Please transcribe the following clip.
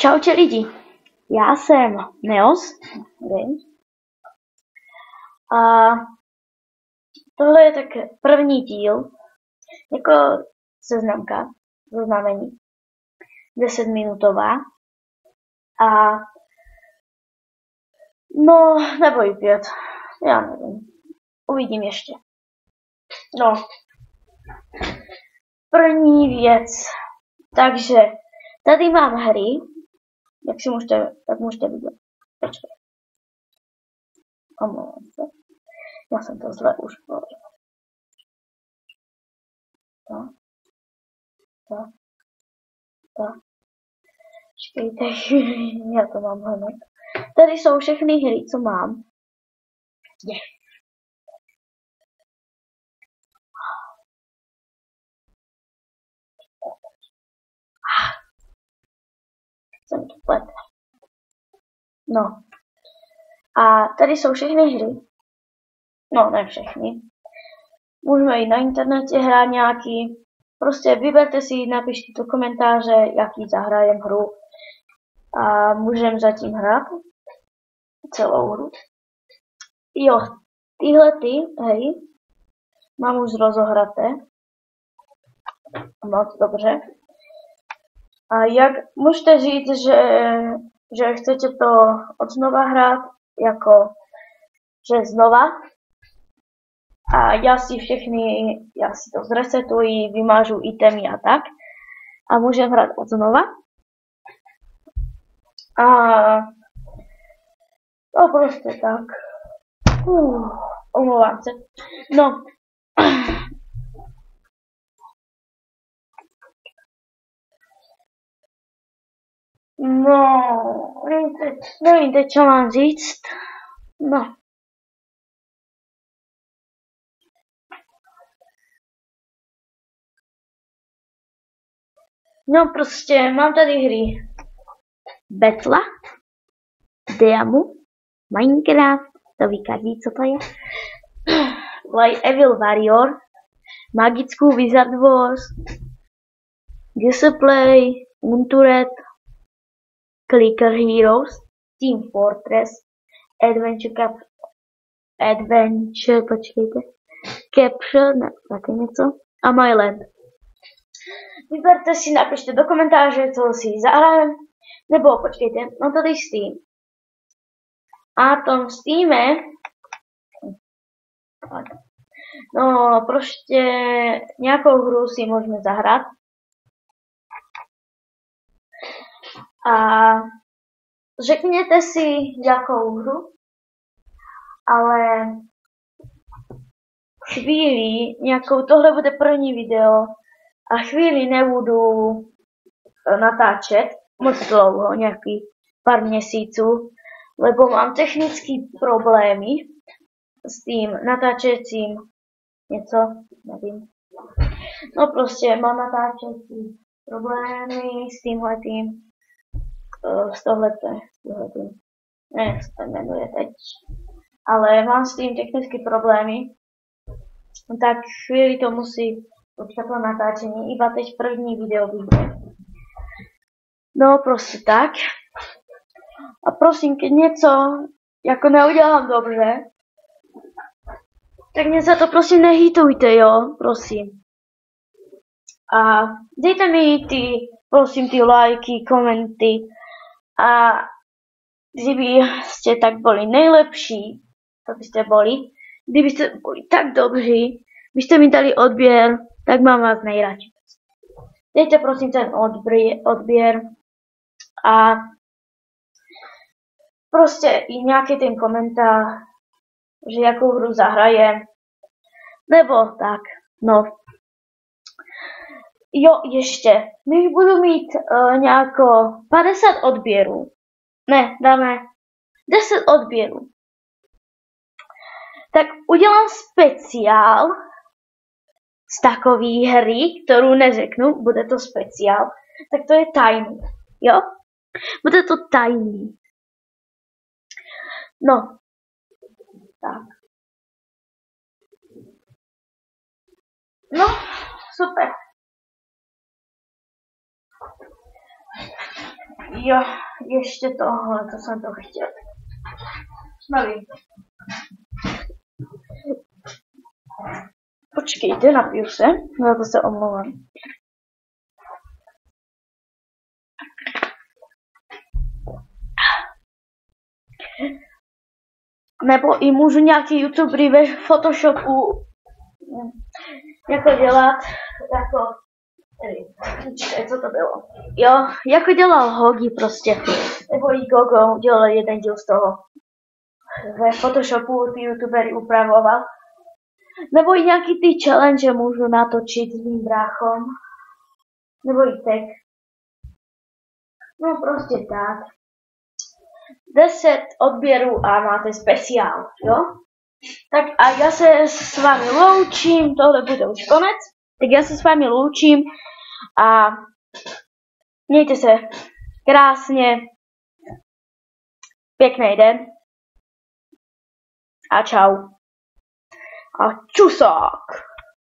Čaute lidi, já jsem Neos a tohle je tak první díl, jako seznamení, 10minutová a no, nebo i 5, já nevím, uvidím ještě. No, první věc, takže tady mám hry, jak můžete vidět. Počkej. Omlouvám se. Já jsem to zle už povedal. Tak. Počkejte, já to mám hned. Tady jsou všechny hry, co mám. Jsem to pletl. No. A tady jsou všechny hry. No, ne všechny. Můžeme i na internetě hrát nějaký. Prostě vyberte si, napište do komentáře, jaký zahrajem hru. A můžeme zatím hrát celou hru. Jo, tyhle hry mám už rozohraté. Moc dobře. A jak můžete říct, že chcete to od znova hrát, jako že znova. A já si to zresetuji, vymážu itemy a tak. A můžeme hrát od znova. A to prostě tak. Omlouvám se. No. No, nevím teď, co mám říct. No. No prostě, mám tady hry. Betla, Diamu, Minecraft, to ví každý, co to je. Play Evil Warrior, Magickou Wizard Wars, Gameplay, Untured, Clicker Heroes, Team Fortress, Capture, ne, taky něco, a My Land. Vyberte si, napište do komentáře, co si zahrajeme, nebo počkejte, no tady Steam. A tom Steame, no prostě nějakou hru si můžeme zahrát. A řekněte si, jakou hru, ale chvíli, tohle bude první video a chvíli nebudu natáčet moc dlouho, nějaký pár měsíců, lebo mám technické problémy s tím natáčecím něco, nevím. No prostě mám natáčecí problémy s tímhletím. S tohletím, ne, jak se to jmenuje teď, ale mám s tím technické problémy, tak chvíli to musí počkat na natáčení, iba teď první video vyjde. No prostě tak. A prosím, keď něco jako neudělám dobře, tak mě za to prosím nehejtujte, jo, prosím. A dejte mi ty lajky, komenty. A kdybyste tak boli nejlepší, to byste boli, kdybyste boli tak dobří, byste mi dali odběr, tak mám vás nejradši. Dejte prosím ten odběr a prostě i nějaký ten komentář, že jakou hru zahrajem, nebo tak, no. Jo, ještě, když budu mít nějako 50 odběrů, ne, dáme 10 odběrů, tak udělám speciál z takové hry, kterou neřeknu, bude to speciál, tak to je tajný, jo? Bude to tajný. No, tak. No, super. Jo, ještě tohle, to jsem to chtěl. Nevím. Počkejte, napiju se, za to se omlouvám. Nebo i můžu nějaký youtubery ve Photoshopu jako dělat, jako, nevím, co to bylo. Jo, jako dělal Hogi prostě, nebo i Gogo dělal jeden díl z toho. Ve Photoshopu ty youtubery upravoval. Nebo i nějaký ty challenge můžu natočit s mým bráchom. Nebo i tak. No prostě tak. 10 odběrů a máte speciál, jo? Tak a já se s vámi loučím, tohle bude už konec. Tak já se s vámi loučím a mějte se krásně, pěkný den a čau. A čusák.